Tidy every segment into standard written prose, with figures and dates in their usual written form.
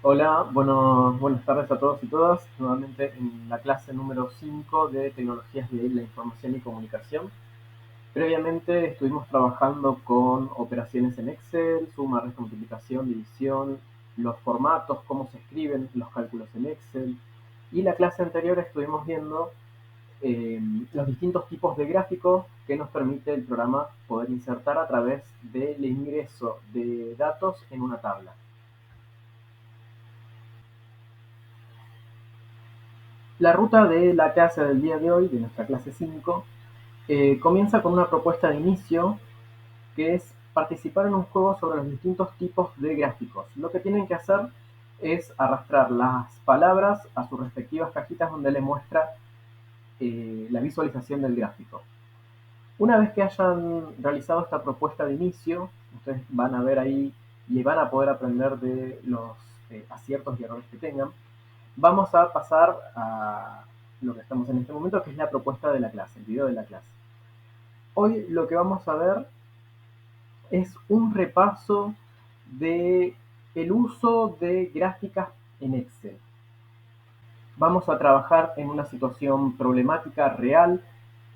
Hola, buenas tardes a todos y todas. Nuevamente en la clase número 5 de Tecnologías de la Información y Comunicación. Previamente estuvimos trabajando con operaciones en Excel, suma, resta, multiplicación, división, los formatos, cómo se escriben los cálculos en Excel. Y la clase anterior estuvimos viendo eh, los distintos tipos de gráficos que nos permite el programa poder insertar a través del ingreso de datos en una tabla. La ruta de la clase del día de hoy, de nuestra clase 5, comienza con una propuesta de inicio que es participar en un juego sobre los distintos tipos de gráficos. Lo que tienen que hacer es arrastrar las palabras a sus respectivas cajitas donde le muestra la visualización del gráfico. Una vez que hayan realizado esta propuesta de inicio, ustedes van a ver ahí y van a poder aprender de los aciertos y errores que tengan. Vamos a pasar a lo que estamos en este momento, que es la propuesta de la clase, el video de la clase. Hoy lo que vamos a ver es un repaso de el uso de gráficas en Excel. Vamos a trabajar en una situación problemática real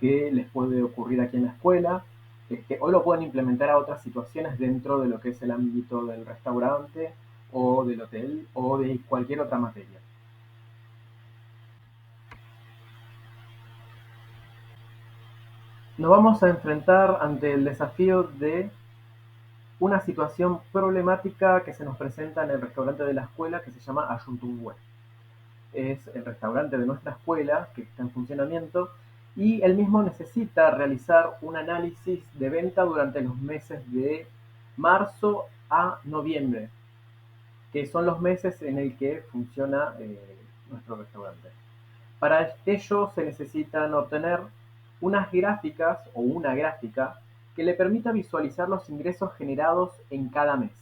que les puede ocurrir aquí en la escuela. Hoy lo pueden implementar a otras situaciones dentro de lo que es el ámbito del restaurante o del hotel o de cualquier otra materia. Nos vamos a enfrentar ante el desafío de una situación problemática que se nos presenta en el restaurante de la escuela que se llama Ayuntungüe. Es el restaurante de nuestra escuela que está en funcionamiento y el mismo necesita realizar un análisis de venta durante los meses de marzo a noviembre, que son los meses en el que funciona nuestro restaurante. Para ello se necesitan obtener unas gráficas o una gráfica que le permita visualizar los ingresos generados en cada mes,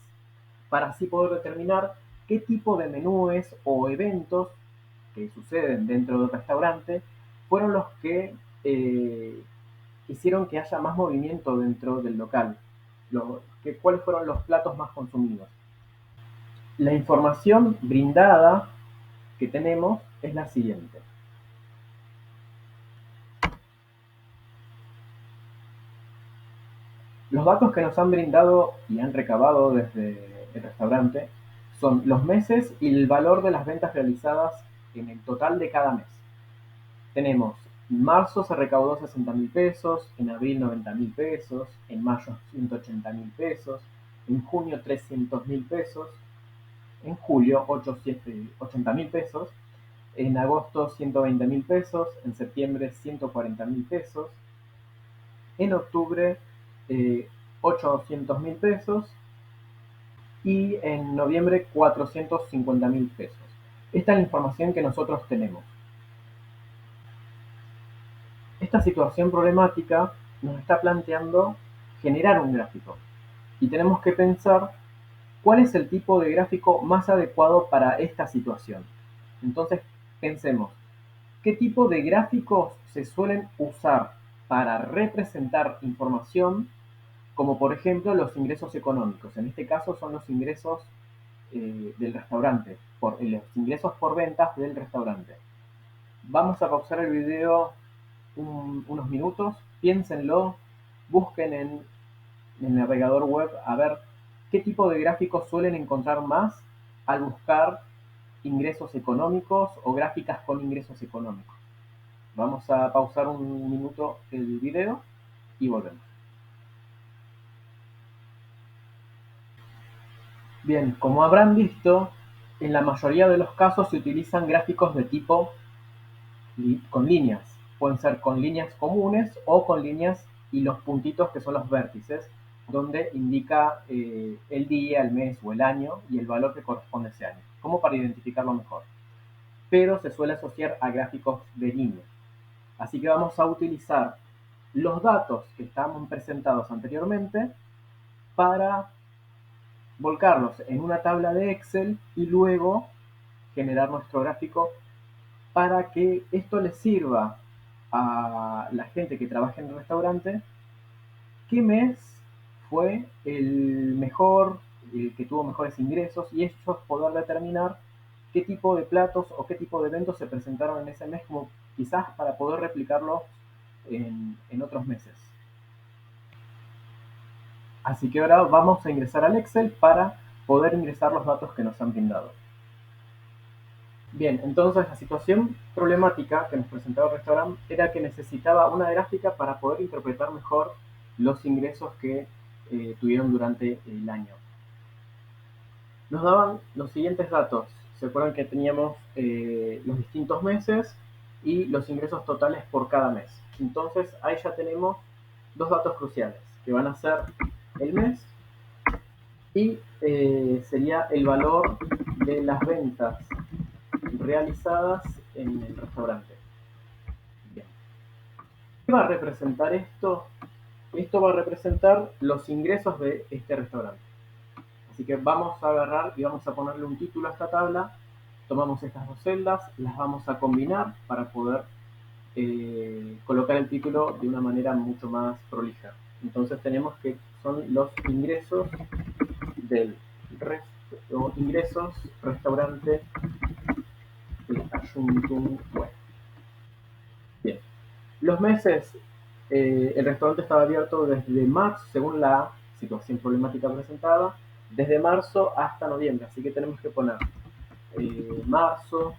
para así poder determinar qué tipo de menúes o eventos que suceden dentro del restaurante fueron los que hicieron que haya más movimiento dentro del local, cuáles fueron los platos más consumidos. La información brindada que tenemos es la siguiente. Los datos que nos han brindado y han recabado desde el restaurante son los meses y el valor de las ventas realizadas en el total de cada mes. Tenemos, en marzo se recaudó 60.000 pesos, en abril 90.000 pesos, en mayo 180.000 pesos, en junio 300.000 pesos, en julio 80.000 pesos, en agosto 120.000 pesos, en septiembre 140.000 pesos, en octubre 800.000 pesos y en noviembre 450.000 pesos. Esta es la información que nosotros tenemos. Esta situación problemática nos está planteando generar un gráfico y tenemos que pensar cuál es el tipo de gráfico más adecuado para esta situación. Entonces pensemos, ¿qué tipo de gráficos se suelen usar para representar información como por ejemplo los ingresos económicos? En este caso son los ingresos del restaurante, los ingresos por ventas del restaurante. Vamos a pausar el video unos minutos, piénsenlo, busquen en el navegador web a ver qué tipo de gráficos suelen encontrar más al buscar ingresos económicos o gráficas con ingresos económicos. Vamos a pausar un minuto el video y volvemos. Bien, como habrán visto, en la mayoría de los casos se utilizan gráficos de tipo con líneas. Pueden ser con líneas comunes o con líneas y los puntitos que son los vértices, donde indica el día, el mes o el año y el valor que corresponde a ese año, como para identificarlo mejor. Pero se suele asociar a gráficos de línea. Así que vamos a utilizar los datos que estaban presentados anteriormente para volcarlos en una tabla de Excel y luego generar nuestro gráfico para que esto le sirva a la gente que trabaja en el restaurante qué mes fue el mejor, que tuvo mejores ingresos y ellos poder determinar qué tipo de platos o qué tipo de eventos se presentaron en ese mes, como quizás para poder replicarlo en otros meses. Así que ahora vamos a ingresar al Excel para poder ingresar los datos que nos han brindado. Bien, entonces la situación problemática que nos presentaba el restaurante era que necesitaba una gráfica para poder interpretar mejor los ingresos que tuvieron durante el año. Nos daban los siguientes datos. Se acuerdan que teníamos los distintos meses y los ingresos totales por cada mes. Entonces ahí ya tenemos dos datos cruciales, que van a ser el mes y sería el valor de las ventas realizadas en el restaurante. Bien. ¿Qué va a representar esto? Esto va a representar los ingresos de este restaurante. Así que vamos a agarrar y vamos a ponerle un título a esta tabla. Tomamos estas dos celdas, las vamos a combinar para poder colocar el título de una manera mucho más prolija. Entonces tenemos que son los ingresos del ingresos restaurante de Ayuntun Web. Bien. Los meses, el restaurante estaba abierto desde marzo, según la situación problemática presentada, desde marzo hasta noviembre. Así que tenemos que poner marzo,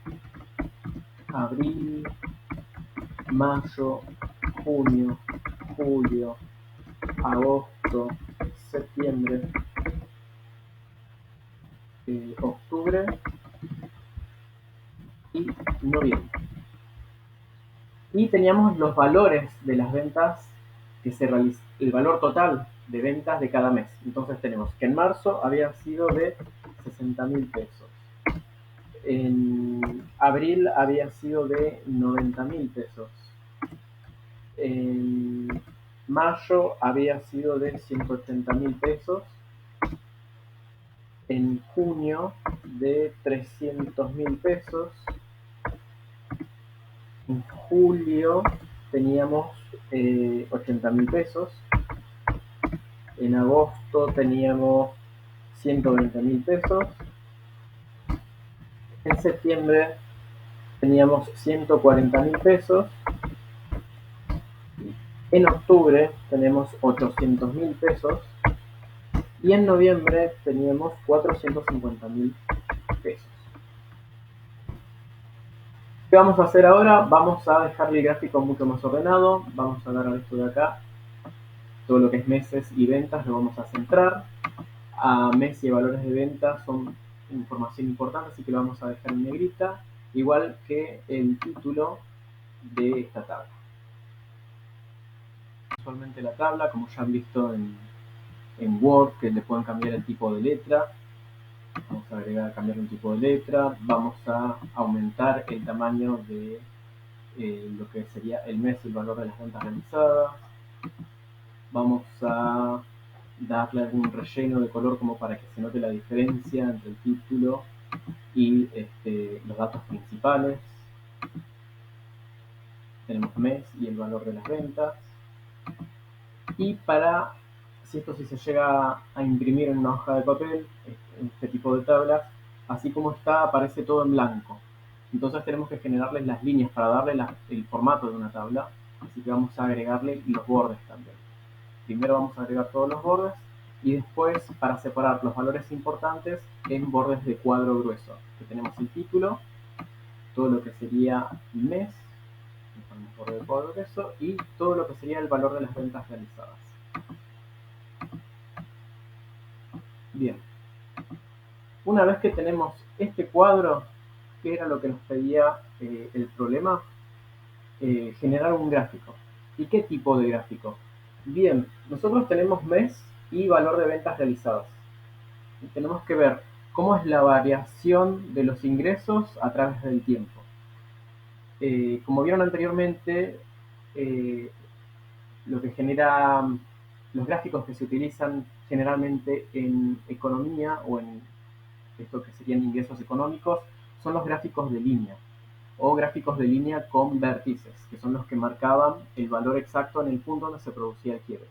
abril, mayo, junio, julio, agosto, septiembre, octubre y noviembre. Y teníamos los valores de las ventas que se realizan, el valor total de ventas de cada mes. Entonces tenemos que en marzo había sido de 60.000 pesos. En abril había sido de 90.000 pesos. En mayo había sido de 180.000 pesos. En junio de 300.000 pesos. En julio teníamos 80.000 pesos. En agosto teníamos 120.000 pesos. En septiembre teníamos 140.000 pesos. En octubre tenemos 800.000 pesos. Y en noviembre teníamos 450.000 pesos. ¿Qué vamos a hacer ahora? Vamos a dejarle el gráfico mucho más ordenado. Vamos a agarrar esto de acá. Todo lo que es meses y ventas lo vamos a centrar. A mes y valores de venta son información importante, así que lo vamos a dejar en negrita, igual que el título de esta tabla. Usualmente la tabla, como ya han visto en Word, que le pueden cambiar el tipo de letra. Vamos a agregar, cambiar un tipo de letra. Vamos a aumentar el tamaño de lo que sería el mes, el valor de las ventas realizadas. Vamos a darle algún relleno de color como para que se note la diferencia entre el título y los datos principales. Tenemos mes y el valor de las ventas. Y para, si esto sí se llega a imprimir en una hoja de papel, este tipo de tablas, así como está, aparece todo en blanco. Entonces tenemos que generarles las líneas para darle el formato de una tabla, así que vamos a agregarle los bordes también. Primero vamos a agregar todos los bordes y después para separar los valores importantes en bordes de cuadro grueso, que tenemos el título, todo lo que sería el mes, ponemos borde de cuadro grueso, y todo lo que sería el valor de las ventas realizadas. Bien, una vez que tenemos este cuadro, que era lo que nos pedía el problema, generar un gráfico. ¿Y qué tipo de gráfico? Bien, nosotros tenemos mes y valor de ventas realizadas. Y tenemos que ver cómo es la variación de los ingresos a través del tiempo. Como vieron anteriormente, lo que genera los gráficos que se utilizan generalmente en economía o en esto que serían ingresos económicos son los gráficos de línea o gráficos de línea con vértices, que son los que marcaban el valor exacto en el punto donde se producía el quiebre.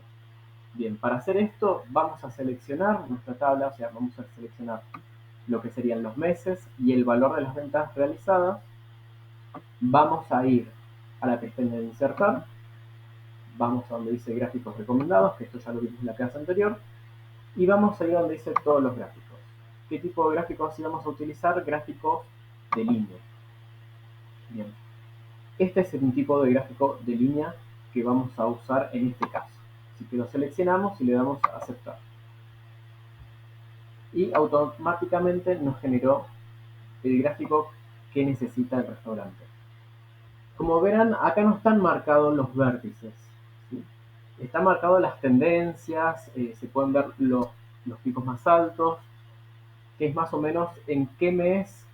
Bien, para hacer esto vamos a seleccionar nuestra tabla, o sea, vamos a seleccionar lo que serían los meses y el valor de las ventas realizadas. Vamos a ir a la pestaña de insertar, vamos a donde dice gráficos recomendados, que esto ya lo vimos en la clase anterior, y vamos a ir donde dice todos los gráficos. ¿Qué tipo de gráficos íbamos a utilizar? Gráficos de línea. Bien, este es un tipo de gráfico de línea que vamos a usar en este caso. Así que lo seleccionamos y le damos a aceptar. Y automáticamente nos generó el gráfico que necesita el restaurante. Como verán, acá no están marcados los vértices, ¿sí? Están marcadas las tendencias, se pueden ver los picos más altos, que es más o menos en qué mes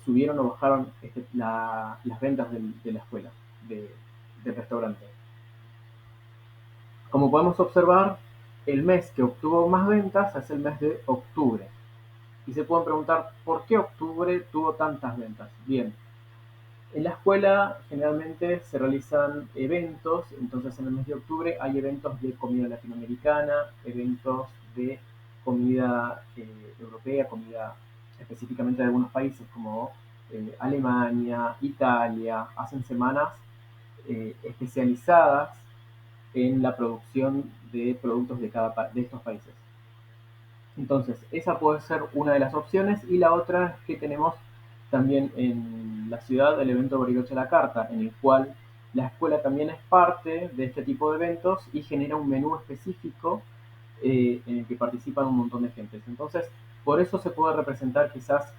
subieron o bajaron las ventas de la escuela, del restaurante. Como podemos observar, el mes que obtuvo más ventas es el mes de octubre. Y se pueden preguntar, ¿por qué octubre tuvo tantas ventas? Bien, en la escuela generalmente se realizan eventos, entonces en el mes de octubre hay eventos de comida latinoamericana, eventos de comida europea, comida específicamente de algunos países como Alemania, Italia, hacen semanas especializadas en la producción de productos de estos países. Entonces, esa puede ser una de las opciones y la otra es que tenemos también en la ciudad el evento Bariloche a la Carta, en el cual la escuela también es parte de este tipo de eventos y genera un menú específico en el que participan un montón de gente. Entonces, por eso se puede representar quizás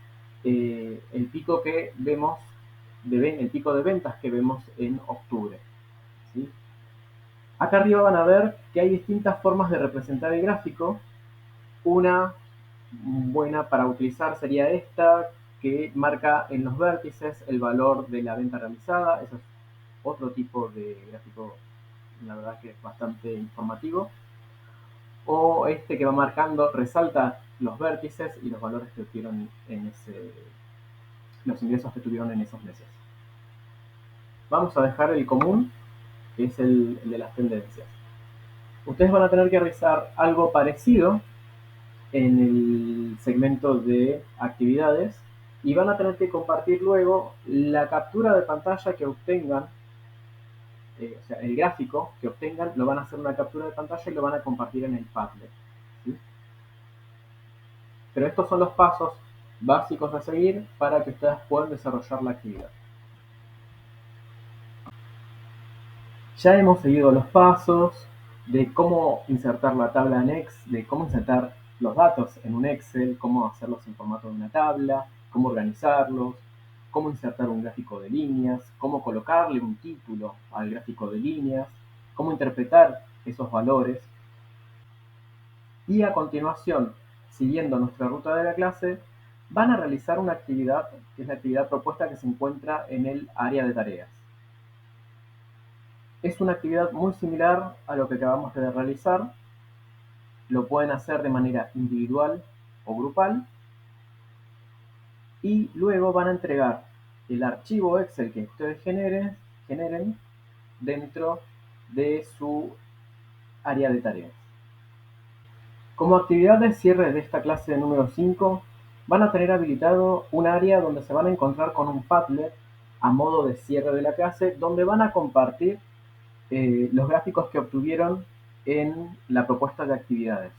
el pico que vemos, el pico de ventas que vemos en octubre, ¿sí? Acá arriba van a ver que hay distintas formas de representar el gráfico. Una buena para utilizar sería esta, que marca en los vértices el valor de la venta realizada. Eso es otro tipo de gráfico, la verdad que es bastante informativo. O este que va marcando, resalta los vértices y los valores que tuvieron los ingresos que tuvieron en esos meses. Vamos a dejar el común, que es el de las tendencias. Ustedes van a tener que realizar algo parecido en el segmento de actividades y van a tener que compartir luego la captura de pantalla que obtengan, o sea, el gráfico que obtengan, lo van a hacer una captura de pantalla y lo van a compartir en el Padlet, ¿sí? Pero estos son los pasos básicos a seguir para que ustedes puedan desarrollar la actividad. Ya hemos seguido los pasos de cómo insertar la tabla en Excel, de cómo insertar los datos en un Excel, cómo hacerlos en formato de una tabla, cómo organizarlos, cómo insertar un gráfico de líneas, cómo colocarle un título al gráfico de líneas, cómo interpretar esos valores. Y a continuación, siguiendo nuestra ruta de la clase, van a realizar una actividad, que es la actividad propuesta que se encuentra en el área de tareas. Es una actividad muy similar a lo que acabamos de realizar. Lo pueden hacer de manera individual o grupal. Y luego van a entregar el archivo Excel que ustedes generen dentro de su área de tareas. Como actividad de cierre de esta clase de número 5, van a tener habilitado un área donde se van a encontrar con un Padlet a modo de cierre de la clase, donde van a compartir los gráficos que obtuvieron en la propuesta de actividades.